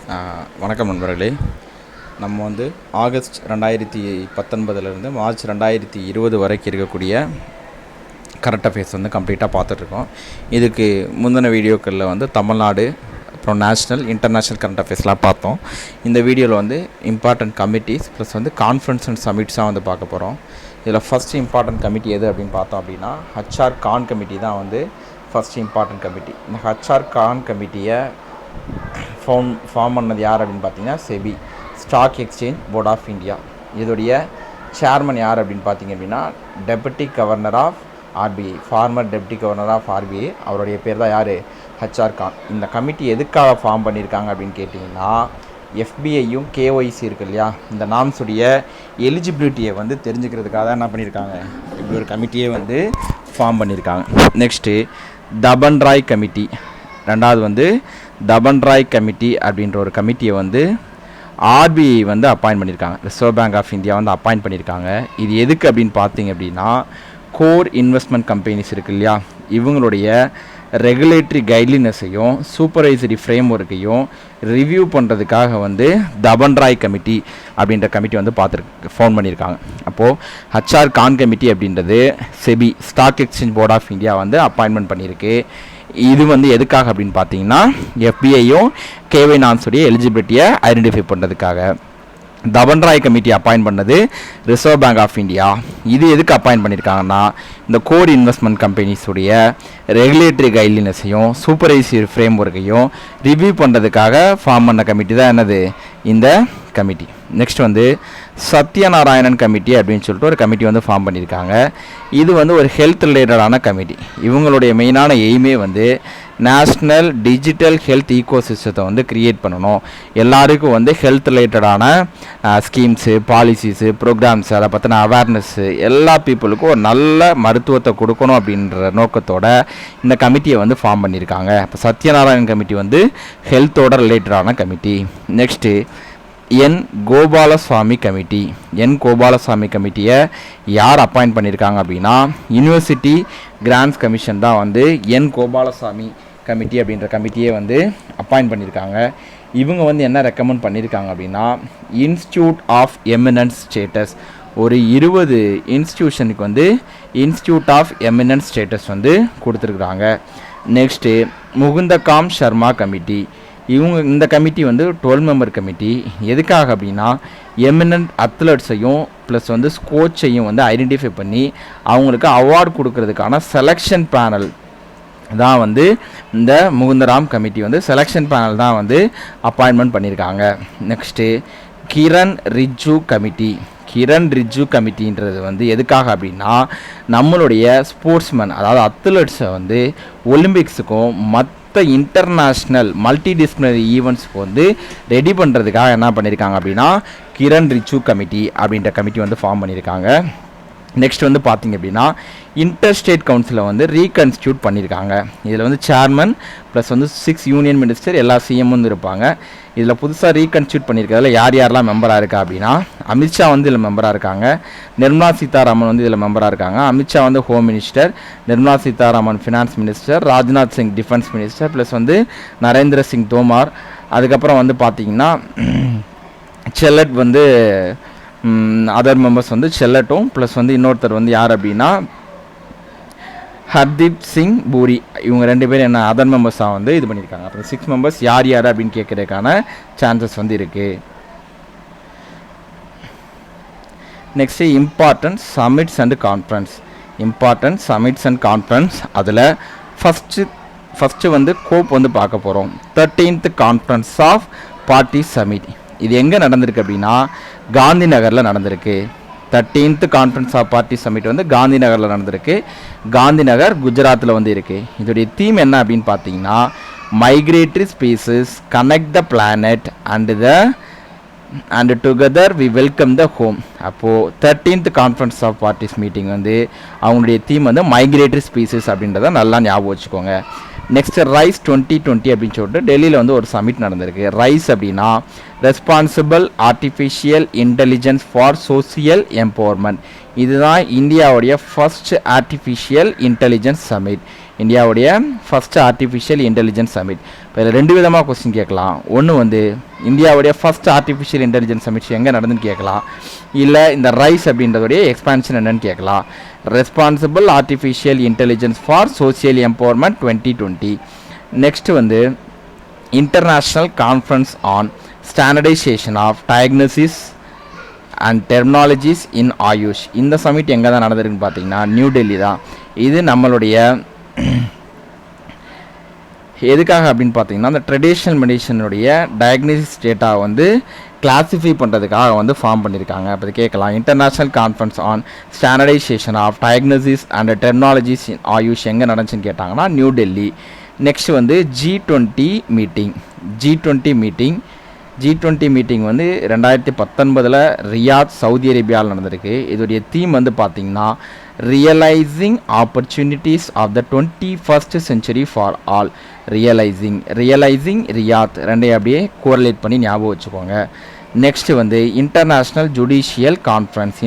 வணக்கம் நண்பர்களே. நம்ம ஆகஸ்ட் 2019 மார்ச் 2020 வரைக்கும் இருக்கக்கூடிய கரண்ட் அஃபேர்ஸ் கம்ப்ளீட்டாக பார்த்துட்ருக்கோம். இதுக்கு முந்தின வீடியோக்களில் தமிழ்நாடு அப்புறம் நேஷ்னல் இன்டர்நேஷ்னல் கரண்ட் அஃபேர்ஸ்லாம் பார்த்தோம். இந்த வீடியோவில் important committees plus conference and சமிட்ஸாக பார்க்க போகிறோம். இதில் ஃபஸ்ட் இம்பார்ட்டன்ட் கமிட்டி எது அப்படின்னு பார்த்தோம் அப்படின்னா ஹச்ஆர் கான் கமிட்டி தான் ஃபஸ்ட் இம்பார்ட்டன்ட் கமிட்டி. இந்த ஹச்ஆர் கான் கமிட்டியை ஃபார்ம் பண்ணது யார் அப்படின்னு பார்த்தீங்கன்னா SEBI, stock exchange board of India. இதோடைய சேர்மன் யார் அப்படின்னு பார்த்தீங்க அப்படின்னா deputy governor of RBI, former deputy governor of RBI. அவருடைய பேர் தான் யார்? ஹச்ஆர் கான். இந்த கமிட்டி எதுக்காக ஃபார்ம் பண்ணியிருக்காங்க அப்படின்னு கேட்டிங்கன்னா எஃபிஐயும் கேஒய்சி இருக்குது இல்லையா, இந்த நாம்ஸுடைய எலிஜிபிலிட்டியை தெரிஞ்சுக்கிறதுக்காக தான் என்ன பண்ணியிருக்காங்க, இப்படி ஒரு கமிட்டியே ஃபார்ம் பண்ணியிருக்காங்க. நெக்ஸ்ட்டு தபன்ராய் கமிட்டி, ரெண்டாவது தபன்ராய் கமிட்டி அப்படின்ற ஒரு கமிட்டியை ஆர்பிஐ அப்பாயின்ட் பண்ணியிருக்காங்க. Reserve bank of India appoint பண்ணியிருக்காங்க. இது எதுக்கு அப்படின்னு பார்த்தீங்க அப்படின்னா கோர் இன்வெஸ்ட்மெண்ட் கம்பெனிஸ் இருக்கு இல்லையா, இவங்களுடைய ரெகுலேட்டரி கைட்லைனஸையும் சூப்பர்வைசரி ஃப்ரேம் ஒர்க்கையும் ரிவ்யூ பண்ணுறதுக்காக தபன்ராய் கமிட்டி அப்படின்ற கமிட்டி ஃபோன் பண்ணியிருக்காங்க. அப்போது ஹச்ஆர் கான் கமிட்டி அப்படின்றது SEBI, stock exchange board of India appointment பண்ணியிருக்கு. இது எதுக்காக அப்படின்னு பார்த்தீங்கன்னா எஃபிஐயும் கேஒய் நாம்ஸுடைய எலிஜிபிலிட்டியை ஐடென்டிஃபை பண்ணுறதுக்காக. தபன்ராய் கமிட்டி அப்பாயின்ட் பண்ணது ரிசர்வ் பேங்க் ஆஃப் இந்தியா. இது எதுக்கு அப்பாயின்ட் பண்ணியிருக்காங்கன்னா இந்த கோர் இன்வெஸ்ட்மெண்ட் கம்பெனிஸுடைய ரெகுலேட்டரி கைட்லைனஸையும் சூப்பர்வைசரி ஃப்ரேம் ஒர்க்கையும் ரிவ்யூ பண்ணுறதுக்காக ஃபார்ம் பண்ண கமிட்டி தான் என்னது இந்த கமிட்டி. நெக்ஸ்ட் சத்யநாராயணன் கமிட்டி அப்படின்னு சொல்லிட்டு ஒரு கமிட்டி ஃபார்ம் பண்ணியிருக்காங்க. இது ஒரு ஹெல்த் ரிலேட்டடான கமிட்டி. இவங்களுடைய மெயினான எய்மே நேஷ்னல் டிஜிட்டல் ஹெல்த் ஈகோ சிஸ்டத்தை க்ரியேட் பண்ணணும். எல்லாருக்கும் ஹெல்த் ரிலேட்டடான ஸ்கீம்ஸு, பாலிசிஸு, ப்ரோக்ராம்ஸு, அதை பற்றின அவேர்னஸ்ஸு எல்லா பீப்புளுக்கும் ஒரு நல்ல மருத்துவத்தை கொடுக்கணும் அப்படின்ற நோக்கத்தோட இந்த கமிட்டியை ஃபார்ம் பண்ணியிருக்காங்க. இப்போ சத்யநாராயணன் கமிட்டி ஹெல்த்தோட ரிலேட்டடான கமிட்டி. நெக்ஸ்ட்டு என் கோபாலசாமி கமிட்டி. என் கோபாலசாமி கமிட்டியை யார் அப்பாயிண்ட் பண்ணியிருக்காங்க அப்படின்னா யூனிவர்சிட்டி கிராண்ட்ஸ் கமிஷன் தான் என் கோபாலசாமி கமிட்டி அப்படின்ற கமிட்டியை அப்பாயிண்ட் பண்ணியிருக்காங்க. இவங்க என்ன ரெக்கமெண்ட் பண்ணியிருக்காங்க அப்படின்னா இன்ஸ்டியூட் ஆஃப் எமினன்ஸ் ஸ்டேட்டஸ், ஒரு 20 இன்ஸ்டியூஷனுக்கு இன்ஸ்டியூட் ஆஃப் எமினன்ஸ் ஸ்டேட்டஸ் கொடுத்துருக்குறாங்க. Next Mukundakam Sharma committee. இந்த கமிட்டி 12 மெம்பர் கமிட்டி. எதுக்காக அப்படின்னா எமினன்ட் அத்லட்ஸையும் ப்ளஸ் ஸ்கோச்சையும் ஐடென்டிஃபை பண்ணி அவங்களுக்கு அவார்டு கொடுக்கறதுக்கான செலெக்ஷன் பேனல் தான் இந்த முகுந்தராம் கமிட்டி செலெக்ஷன் பேனல் தான் அப்பாயின்மெண்ட் பண்ணியிருக்காங்க. Next Kiran Rijiju committee. கிரண் ரிஜ்ஜு கமிட்டின்றது எதுக்காக அப்படின்னா நம்மளுடைய ஸ்போர்ட்ஸ்மேன், அதாவது அத்லட்ஸை ஒலிம்பிக்ஸுக்கும் இன்டர்நேஷ்னல் மல்டி டிசிப்ளினரி ஈவெண்ட்ஸ்க்கு ரெடி பண்ணுறதுக்காக என்ன பண்ணியிருக்காங்க அப்படின்னா கிரண் ரிஜ்ஜு கமிட்டி அப்படின்ற கமிட்டி ஃபார்ம் பண்ணியிருக்காங்க. நெக்ஸ்ட் பார்த்திங்க அப்படின்னா இன்டர்ஸ்டேட் கவுன்சிலை ரீகன்ஸ்டியூட் பண்ணியிருக்காங்க. இதில் சேர்மன் ப்ளஸ் 6 யூனியன் மினிஸ்டர் எல்லா சிஎம்மும் இருப்பாங்க. இதில் புதுசாக ரீகன்ஸ்டியூட் பண்ணியிருக்கிறதுல யாரெல்லாம் மெம்பராக இருக்கா அப்படின்னா அமித்ஷா இதில் மெம்பராக இருக்காங்க, நிர்மலா சீதாராமன் இதில் மெம்பராக இருக்காங்க. Amit Shah home minister, Nirmala Sitharaman finance minister, Rajnath Singh defence minister plus Narendra Singh Tomar. அதுக்கப்புறம் பார்த்திங்கன்னா செல்லட் அதர் மெம்பர்ஸ் செல்லட்டும் ப்ளஸ் இன்னொருத்தர் யார் அப்படின்னா ஹர்தீப் சிங் பூரி. இவங்க 2 பேரும் என்ன அதர் மெம்பர்ஸாக இது பண்ணியிருக்காங்க. அப்புறம் 6 மெம்பர்ஸ் யார் அப்படின்னு கேட்குறதுக்கான சான்சஸ் இருக்குது. Next important summits and conference. Important summits and conference அதில் ஃபஸ்ட்டு கோப் பார்க்க போகிறோம். 13th conference of party submit. இது எங்கே நடந்திருக்கு அப்படின்னா காந்தி நகரில் நடந்திருக்கு. 13th conference of party summit காந்தி நகரில் நடந்திருக்கு. காந்தி நகர் குஜராத்தில் இருக்குது. இதோடைய தீம் என்ன அப்படின்னு பார்த்தீங்கன்னா migratory species connect the planet and together we welcome the home. அப்போது 13th conference of parties meeting அவங்களுடைய தீம் மைக்ரேட்டரி ஸ்பீசிஸ் அப்படின்றத நல்லா ஞாபகம் வச்சுக்கோங்க. நெக்ஸ்ட் ரைஸ் 2020 அப்படின்னு சொல்லிட்டு டெல்லியில் ஒரு சமிட் நடந்திருக்கு. ரைஸ் அப்படின்னா responsible artificial intelligence for social empowerment. இதுதான் இந்தியாவுடைய ஃபர்ஸ்ட் ஆர்டிஃபிஷியல் இன்டெலிஜென்ஸ் சமிட். இந்தியாவுடைய ஃபஸ்ட்டு ஆர்டிஃபிஷியல் இன்டெலிஜென்ஸ் சமிட். இப்போ இதில் 2 விதமாக கொஸ்டின் கேட்கலாம். ஒன்று வந்து இந்தியாவுடைய ஃபஸ்ட் ஆர்டிஃபிஷியல் இன்டெலிஜென்ஸ் சமிட் எங்கே நடந்துன்னு கேட்கலாம், இல்லை இந்த ரைஸ் அப்படின்றதுடைய எக்ஸ்பான்ஷன் என்னன்னு கேட்கலாம். Responsible artificial intelligence for social empowerment 2020. Next வந்து international conference on standardization of diagnosis and terminologies in AYUSH. இந்த சமிட் எங்கே தான் நடந்திருக்குன்னு பார்த்தீங்கன்னா நியூ டெல்லி தான். இது நம்மளுடைய எதுக்காக அப்படின்னு பார்த்தீங்கன்னா அந்த ட்ரெடிஷ்னல் மெடிசனுடைய டயக்னோசிஸ் டேட்டா வந்து கிளாஸிஃபை பண்ணுறதுக்காக வந்து ஃபார்ம் பண்ணியிருக்காங்க. அப்போ கேட்கலாம், international conference on standardization of diagnosis and terminologies in AYUSH எங்கே நடந்துச்சுன்னு கேட்டாங்கன்னா நியூ டெல்லி. நெக்ஸ்ட் வந்து G20 மீட்டிங். G20 மீட்டிங் வந்து 2019 ரியாத் சவுதி அரேபியாவில் நடந்திருக்கு. இதோடைய தீம் வந்து பார்த்திங்கன்னா realising opportunities of the 21st century for all. Realising Riyadh ரெண்டையும் அப்படியே கோரிலேட் பண்ணி ஞாபகம் வச்சுக்கோங்க. நெக்ஸ்ட் வந்து இன்டர்நேஷ்னல் ஜுடிஷியல் கான்ஃபரன்ஸ்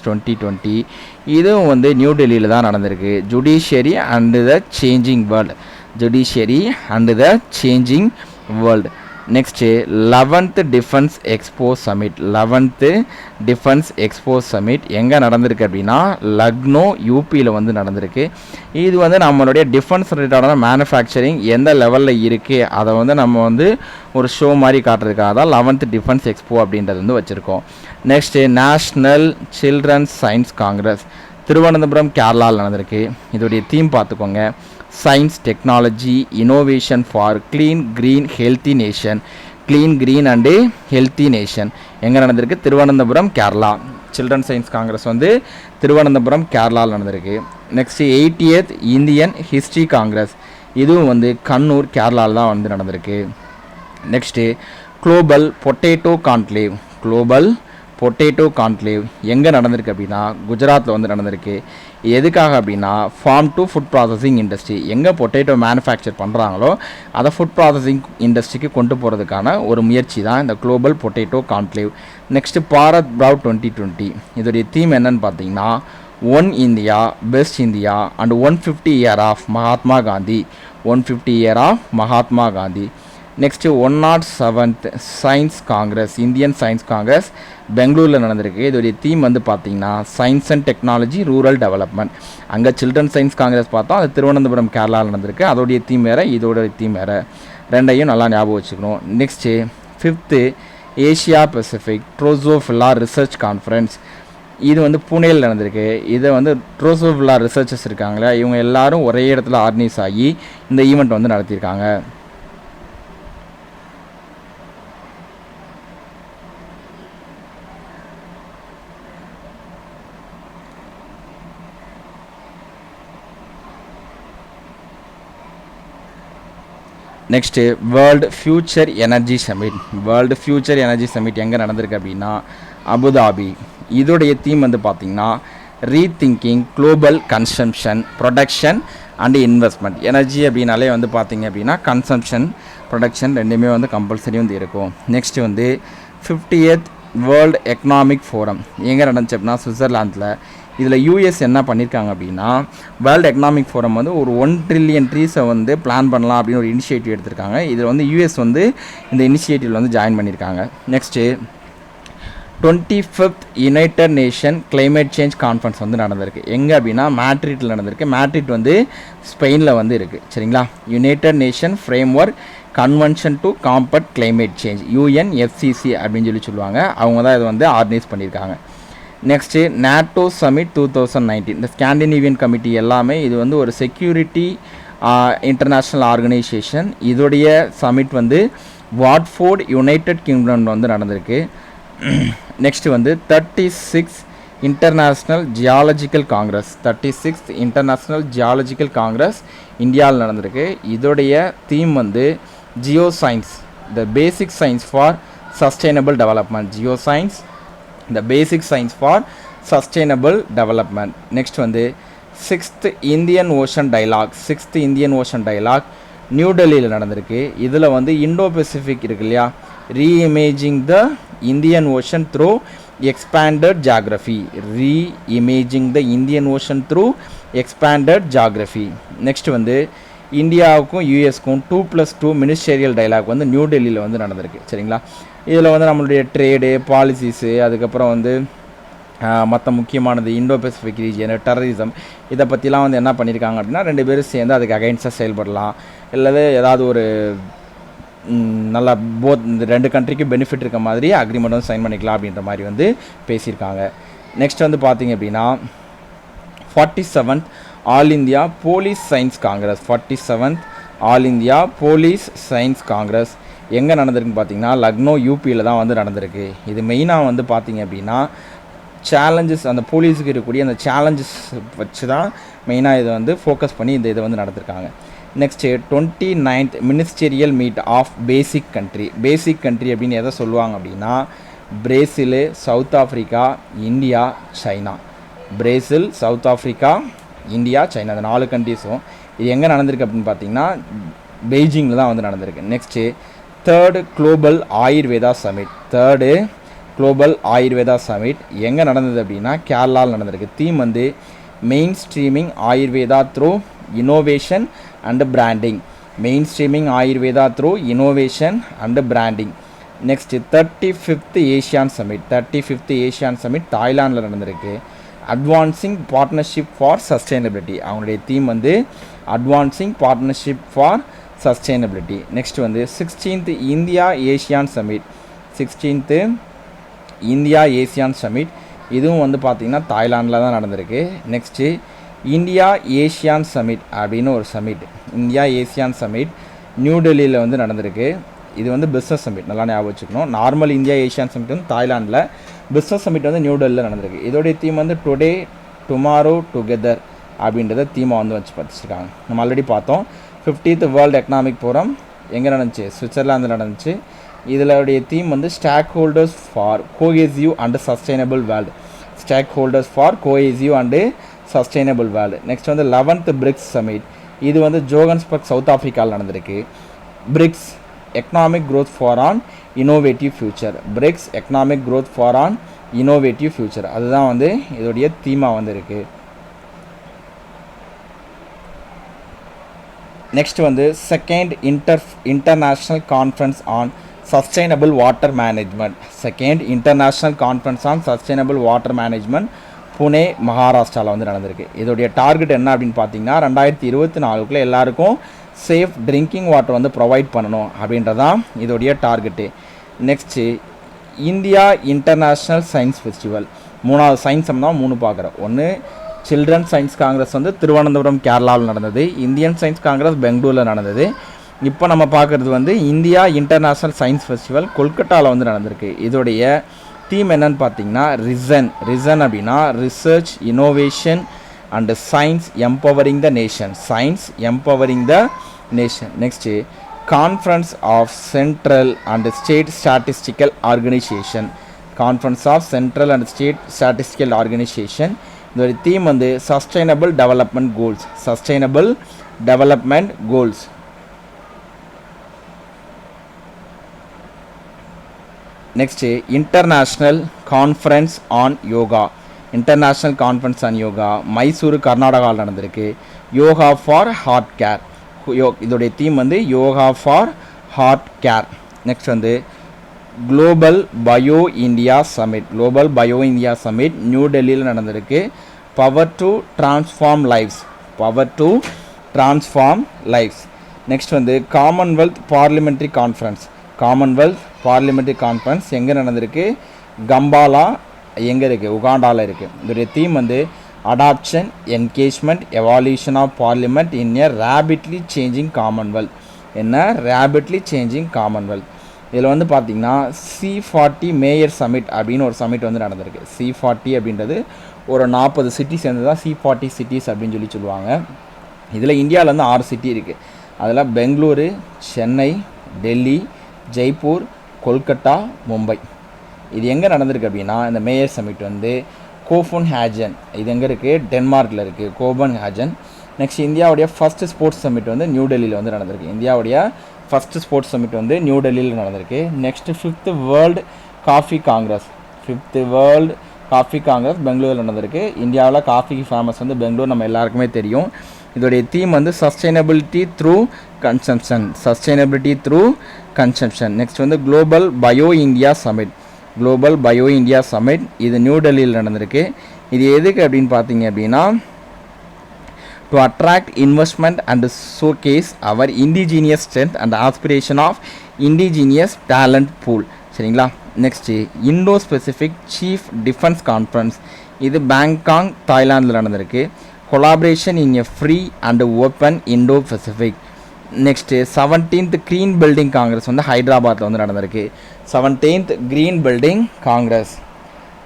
2020. இதுவும் வந்து நியூ டெல்லியில் தான் நடந்திருக்கு. Judiciary and the changing world. Next 11th defence expo summit எங்கே நடந்திருக்கு அப்படின்னா லக்னோ யூபியில் வந்து நடந்திருக்கு. இது வந்து நம்மளுடைய டிஃபென்ஸ் ரிலேட்டடான மேனுஃபேக்சரிங் எந்த லெவலில் இருக்குது அதை வந்து நம்ம வந்து ஒரு ஷோ மாதிரி காட்டுறதுக்காக தான் 11th டிஃபென்ஸ் எக்ஸ்போ அப்படின்றது வந்து வச்சுருக்கோம். Next national children's science congress Thiruvananthapuram கேரளாவில் நடந்திருக்கு. இதோடைய தீம் பார்த்துக்கோங்க, science technology innovation for clean green and healthy nation எங்கே நடந்திருக்கு, Thiruvananthapuram Kerala. Children science congress வந்து திருவனந்தபுரம் கேரளாவில் நடந்திருக்கு. Next 80th Indian history Congress, இதுவும் வந்து கண்ணூர் கேரளாவில் தான் வந்து நடந்திருக்கு. நெக்ஸ்ட்டு குளோபல் பொட்டேட்டோ கான்க்ளேவ் எங்கே நடந்திருக்கு அப்படின்னா குஜராத்தில் வந்து நடந்திருக்கு. எதுக்காக அப்படின்னா farm to food processing industry, எங்கே பொட்டேட்டோ மேனுஃபேக்சர் பண்ணுறாங்களோ அதை ஃபுட் ப்ராசஸிங் இண்டஸ்ட்ரிக்கு கொண்டு போகிறதுக்கான ஒரு முயற்சி தான் இந்த global potato conclave. Next Bharat proud 2020, இதோடைய தீம் என்னன்னு பார்த்தீங்கன்னா one India best India and 150 year of Mahatma Gandhi. Next 107th science congress Indian science congress பெங்களூரில் நடந்திருக்கு. இதோடைய தீம் வந்து பார்த்திங்கன்னா science and technology rural development. அங்கே சில்ட்ரன் சயின்ஸ் காங்கிரஸ் பார்த்தோம், அது திருவனந்தபுரம் கேரளாவில் நடந்திருக்கு. அதோடைய தீம் வேறு, இதோடைய தீம் வேறு, ரெண்டையும் நல்லா ஞாபகம் வச்சுக்கணும். Next 5th Asia Pacific Drosophila research conference, இது வந்து புனேயில் நடந்திருக்கு. இதை வந்து ட்ரோசோஃபில்லா ரிசர்ச்சர்ஸ் இருக்காங்களே, இவங்க எல்லாரும் ஒரே இடத்துல ஆர்கனைஸ் ஆகி இந்த ஈவெண்ட் வந்து நடத்தியிருக்காங்க. Next world future energy summit எங்கே நடந்திருக்கு அப்படின்னா அபுதாபி. இதோடைய தீம் வந்து பார்த்திங்கன்னா rethinking global consumption production and investment. Energy அப்படின்னாலே வந்து பார்த்திங்க அப்படின்னா கன்சம்ஷன் ப்ரொடக்ஷன் ரெண்டுமே வந்து கம்பல்சரி வந்து இருக்கும். நெக்ஸ்ட்டு வந்து 50th வேர்ல்டு எக்கனாமிக் ஃபோரம் எங்கே நடந்துச்சு அப்படின்னா சுவிட்சர்லாந்தில். இதில் யூஎஸ் என்ன பண்ணியிருக்காங்க அப்படின்னா வேர்ல்டு எக்கனாமிக் ஃபோரம் வந்து ஒரு 1 trillion ட்ரீஸை வந்து பிளான் பண்ணலாம் அப்படின்னு ஒரு இனிஷியேட்டிவ் எடுத்திருக்காங்க. இதில் வந்து யூஎஸ் வந்து இந்த இனிஷியேட்டிவில் வந்து ஜாயின் பண்ணியிருக்காங்க. Next 25th United Nation climate change conference வந்து நடந்திருக்கு. எங்கே அப்படின்னா மேட்ரிட்டில் நடந்திருக்கு. மேட்ரிட் வந்து ஸ்பெயினில் வந்து இருக்குது, சரிங்களா. United nation framework convention to combat climate change UNFCCC அப்படின்னு சொல்லுவாங்க. அவங்க தான் இதை வந்து ஆர்கனைஸ் பண்ணியிருக்காங்க. நெக்ஸ்ட்டு நேட்டோ சமிட் 2019, இந்த ஸ்காண்டினேவியன் கமிட்டி எல்லாமே இது வந்து ஒரு செக்யூரிட்டி இன்டர்நேஷ்னல் ஆர்கனைசேஷன். இதோடைய சமிட் வந்து வாட்ஃபோர்ட் யுனைடெட் கிங்டம் வந்து நடந்திருக்கு. நெக்ஸ்ட்டு வந்து 36th இன்டர்நேஷ்னல் ஜியாலஜிக்கல் காங்கிரஸ் இந்தியாவில் நடந்திருக்கு. இதோடைய தீம் வந்து Jio science the basic science for sustainable development. Next வந்து 6th Indian ocean dialogue new டெல்லியில் நடந்திருக்கு. இதில் வந்து இண்டோ பெசிஃபிக் இருக்கு இல்லையா, reimaging the Indian Ocean through expanded geography, re-imaging the Indian Ocean through expanded geography. Next வந்து இந்தியாவுக்கும் யூஎஸ்க்கும் 2+2 மினிஸ்டீரியல் டைலாக் வந்து நியூ டெல்லியில் வந்து நடந்திருக்கு. சரிங்களா, இதில் வந்து நம்மளுடைய ட்ரேடு பாலிசிஸு, அதுக்கப்புறம் வந்து மற்ற முக்கியமானது இண்டோ பெசிஃபிக் ரீஜியன், டெரரிசம், இதை பற்றிலாம் வந்து என்ன பண்ணியிருக்காங்க அப்படின்னா, ரெண்டு பேரும் சேர்ந்து அதுக்கு அகைன்ஸ்டாக செயல்படலாம், இல்லது ஏதாவது ஒரு நல்லா இந்த ரெண்டு கண்ட்ரிக்கும் பெனிஃபிட் இருக்க மாதிரி அக்ரிமெண்ட் வந்து சைன் பண்ணிக்கலாம் அப்படின்ற மாதிரி வந்து பேசியிருக்காங்க. நெக்ஸ்ட் வந்து பார்த்திங்க அப்படின்னா 47th all India police science Congress. 47th all India police science Congress எங்கே நடந்திருக்குன்னு பார்த்தீங்கன்னா லக்னோ யூபியில் தான் வந்து நடந்திருக்கு. இது மெயினாக வந்து பார்த்திங்க அப்படின்னா சேலஞ்சஸ், அந்த போலீஸுக்கு இருக்கக்கூடிய அந்த சேலஞ்சஸ் வச்சு தான் மெயினாக இதை வந்து ஃபோக்கஸ் பண்ணி இதை வந்து நடத்திருக்காங்க. Next 29th ministerial meet of BASIC country. BASIC country அப்படின்னு எதை சொல்லுவாங்க அப்படின்னா Brazil, South Africa, India, China. Brazil, South Africa, India, China, அந்த 4 கண்ட்ரிஸும் இது எங்கே நடந்திருக்கு அப்படின்னு பார்த்தீங்கன்னா பெய்ஜிங்கில் தான் வந்து நடந்திருக்கு. Next 3rd global Ayurveda summit. 3rd global Ayurveda summit எங்கே நடந்தது அப்படின்னா கேரளாவில் நடந்திருக்கு. தீம் வந்து mainstreaming Ayurveda through innovation and branding. Mainstreaming Ayurveda through innovation and branding. Next 35th ASEAN summit. 35th ASEAN summit தாய்லாண்டில் நடந்திருக்கு. அட்வான்சிங் பார்ட்னர்ஷிப் ஃபார் சஸ்டைனபிலிட்டி, அவங்களுடைய theme வந்து advancing partnership for sustainability. Next வந்து 16th India ASEAN summit. 16th India ASEAN summit இதுவும் வந்து பார்த்திங்கன்னா தாய்லாண்டில் தான் நடந்திருக்கு. நெக்ஸ்ட்டு இந்தியா ஏஷியான் சமிட் அப்படின்னு ஒரு summit, India ASEAN summit new டெல்லியில் வந்து நடந்திருக்கு. இது வந்து பிஸ்னஸ் சமிட், நல்லா ஞாபகம் வச்சுக்கணும். நார்மல் இந்தியா ஏஷியான் சமிட் வந்து தாய்லாண்டில், பிஸ்னஸ் சமிட் வந்து நியூ டெல்லியில் நடந்திருக்கு. இதோடைய தீம் வந்து டுடே டுமாரோ டுகெதர் அப்படின்றத தீமை வந்து வச்சு பார்த்துருக்காங்க. நம்ம ஆல்ரெடி பார்த்தோம். 50th வேர்ல்டு எக்கனாமிக் ஃபோரம் எங்கே நடந்துச்சு, சுவிட்சர்லாந்து நடந்துச்சு. இதனுடைய தீம் வந்து stakeholders for cohesive and sustainable world. Stakeholders for cohesive and sustainable world. Next வந்து 11th பிரிக்ஸ் சமிட். இது வந்து ஜோகன்ஸ்பர்க் சவுத் ஆஃப்ரிக்காவில் நடந்திருக்கு. BRICS economic growth for on innovative future. BRICS economic growth for on innovative future, அதுதான் வந்து இதோடைய தீமாக வந்து இருக்குது. Next வந்து second international conference on sustainable water management. Second international conference on sustainable water management Pune மகாராஷ்டிராவில் வந்து நடந்திருக்கு. இதோடைய டார்கெட் என்ன அப்படின்னு பார்த்தீங்கன்னா 2024 எல்லாருக்கும் சேஃப் ட்ரிங்கிங் வாட்டர் வந்து ப்ரொவைட் பண்ணணும் அப்படின்றதான் இதோடைய target. Next India international science festival. 3வது சயின்ஸ் தான் 3 பார்க்குறோம். ஒன்று சில்ட்ரன் சயின்ஸ் காங்கிரஸ் வந்து திருவனந்தபுரம் கேரளாவில் நடந்தது. இந்தியன் சயின்ஸ் காங்கிரஸ் பெங்களூரில் நடந்தது. இப்போ நம்ம பார்க்குறது வந்து இந்தியா இன்டர்நேஷ்னல் சயின்ஸ் ஃபெஸ்டிவல் கொல்கட்டாவில் வந்து நடந்திருக்கு. இதோடைய தீம் என்னன்னு பார்த்தீங்கன்னா ரிசன் அப்படின்னா research innovation and science empowering the nation. Science empowering the nation. Next conference of central and state statistical organisation. Conference of central and state statistical organisation. இதோட theme வந்து sustainable development goals. Sustainable development goals. Next international conference on yoga. International conference on yoga Mysuru கர்நாடகாவில் நடந்திருக்கு. Yoga for heart care. இதோடைய theme வந்து yoga for heart care. Next வந்து global bio India summit. Global bio India summit new டெல்லியில் நடந்திருக்கு. Power to transform lives. Power to transform lives. Next வந்து Commonwealth parliamentary conference. Commonwealth parliamentary conference எங்கே நடந்திருக்கு, கம்பாலா எங்கே இருக்குது, உகாண்டாவில் இருக்குது. இதோடைய தீம் வந்து adoption engagement evolution of parliament in a rapidly changing commonwealth. என்ன ரேபிட்லி சேஞ்சிங் காமன்வெல்த். இதில் வந்து பார்த்திங்கன்னா C40 மேயர் சமிட் அப்படின்னு ஒரு சமிட் வந்து நடந்திருக்கு. C40 அப்படின்றது ஒரு 40 சிட்டி சேர்ந்து தான் C40 சிட்டிஸ் அப்படின்னு சொல்லுவாங்க. இதில் இந்தியாவில் வந்து 6 சிட்டி இருக்குது. அதில் பெங்களூரு, சென்னை, டெல்லி, ஜெய்ப்பூர், கொல்கட்டா, மும்பை. இது எங்கே நடந்திருக்கு அப்படின்னா இந்த மேயர் சமிட் வந்து கோபன்ஹேகன், இது எங்கே இருக்குது, டென்மார்க்கில் இருக்குது, கோபன்ஹேகன். நெக்ஸ்ட் இந்தியாவுடைய ஃபஸ்ட்டு ஸ்போர்ட்ஸ் சமிட் வந்து நியூ டெல்லியில் வந்து நடந்திருக்கு. இந்தியாவுடைய ஃபஸ்ட்டு ஸ்போர்ட்ஸ் சமிட் வந்து நியூ டெல்லியில் நடந்திருக்கு. Next 5th world coffee Congress. 5th world coffee Congress பெங்களூரில் நடந்திருக்கு. இந்தியாவில் காஃபிக்கு ஃபேமஸ் வந்து பெங்களூர் நம்ம எல்லாருக்குமே தெரியும். இதோடைய தீம் வந்து சஸ்டைனபிலிட்டி த்ரூ கன்சம்ஷன். நெக்ஸ்ட் வந்து குளோபல் பயோ இந்தியா சமிட். இது நியூ டெல்லியில் நடந்திருக்கு. இது எதுக்கு அப்படின்னு பார்த்தீங்க அப்படின்னா, to attract investment and showcase our indigenous strength and aspiration of indigenous talent pool. சரிங்களா. Next Indo Pacific chief defence conference. இது பேங்காங் தாய்லாந்தில் நடந்திருக்கு. Collaboration in a free and open Indo Pacific. Next 17th green building congress வந்து ஹைதராபாத்தில் வந்து நடந்திருக்கு. 17th green building congress.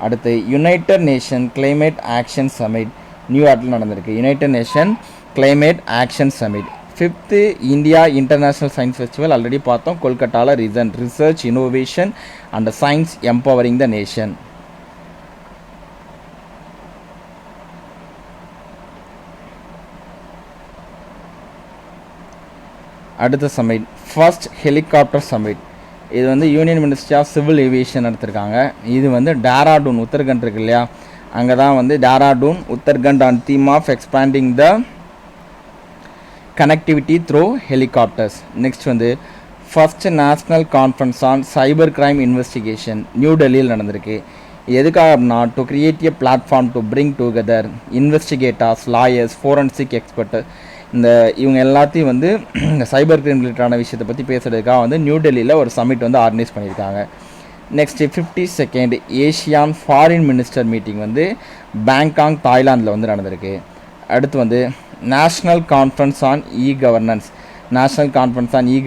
அடுத்து United Nation climate action summit நியூயார்க்கில் நடந்திருக்கு. United Nation climate action summit. 5th India international science festival already பார்த்தோம். கொல்கட்டாவில் research innovation and science empowering the nation. அடுத்த சமிட் ஃபர்ஸ்ட் ஹெலிகாப்டர் சமிட். இது வந்து union ministry of civil aviation எடுத்திருக்காங்க. இது வந்து டேராடூன் உத்தரகண்ட் இருக்கு இல்லையா, அங்கே தான் வந்து Dehradun Uttarakhand on theme of expanding the connectivity through helicopters. Next வந்து first national conference on cyber crime investigation New டெல்லியில் நடந்திருக்கு. எதுக்காக அப்படின்னா, to create a platform to bring together investigators, lawyers, forensic expert, இவங்க எல்லாத்தையும் வந்து சைபர் கிரைம் ரிலேட்டடான விஷயத்தை பற்றி பேசுகிறதுக்காக வந்து நியூ டெல்லியில் ஒரு சமிட் வந்து ஆர்கனைஸ் பண்ணியிருக்காங்க. Next 52nd ASEAN foreign minister meeting வந்து பேங்காங் தாய்லாந்தில் வந்து நடந்திருக்கு. அடுத்து வந்து national conference on e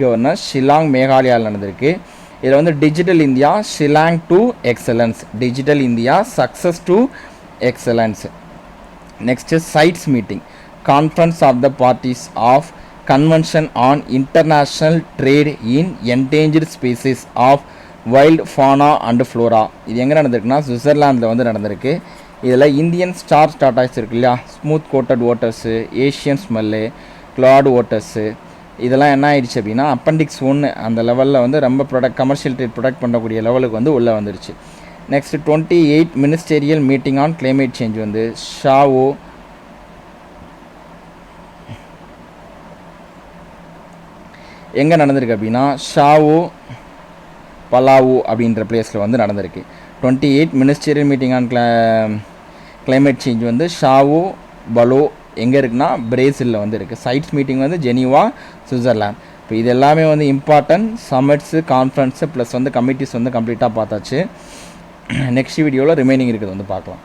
governance Shillong மேகாலயாவில் நடந்திருக்கு. இதில் வந்து digital India Shillong to excellence, digital India success to excellence. Next CITES meeting conference of the parties of convention on international trade in endangered species of wild fauna and flora. இது எங்கே நடந்திருக்குன்னா சுவிட்சர்லாந்தில் வந்து நடந்திருக்கு. இதில் இந்தியன் ஸ்டார் டாட்டாஸ் இருக்கு இல்லையா, smooth coated otters, Asian small, clawed otters, இதெல்லாம் என்ன ஆயிடுச்சு அப்படின்னா அப்பெண்டிக்ஸ் 1 அந்த லெவலில் வந்து ரொம்ப கமர்ஷியல் ட்ரேட் ப்ரொடக்ட் பண்ணக்கூடிய லெவலுக்கு வந்து உள்ளே வந்துருச்சு. Next 28 ministerial meeting on climate change வந்து ஷாவோ எங்கே நடந்திருக்கு அப்படின்னா ஷாவோ பலாவு அப்படின்ற பிளேஸில் வந்து நடந்திருக்கு. 28 ministerial meeting on climate change வந்து ஷாவோ பலோ எங்கே இருக்குன்னா பிரேசிலில் வந்து இருக்குது. சைட்ஸ் மீட்டிங் வந்து ஜெனீவா சுவிட்சர்லாந்து. இப்போ இது எல்லாமே வந்து இம்பார்ட்டன்ட் சமிட்ஸு, கான்ஃபரன்ஸு ப்ளஸ் வந்து கமிட்டிஸ் வந்து கம்ப்ளீட்டாக பார்த்தாச்சு. நெக்ஸ்ட் வீடியோவில் ரிமைனிங் இருக்குது வந்து பார்க்கலாம்.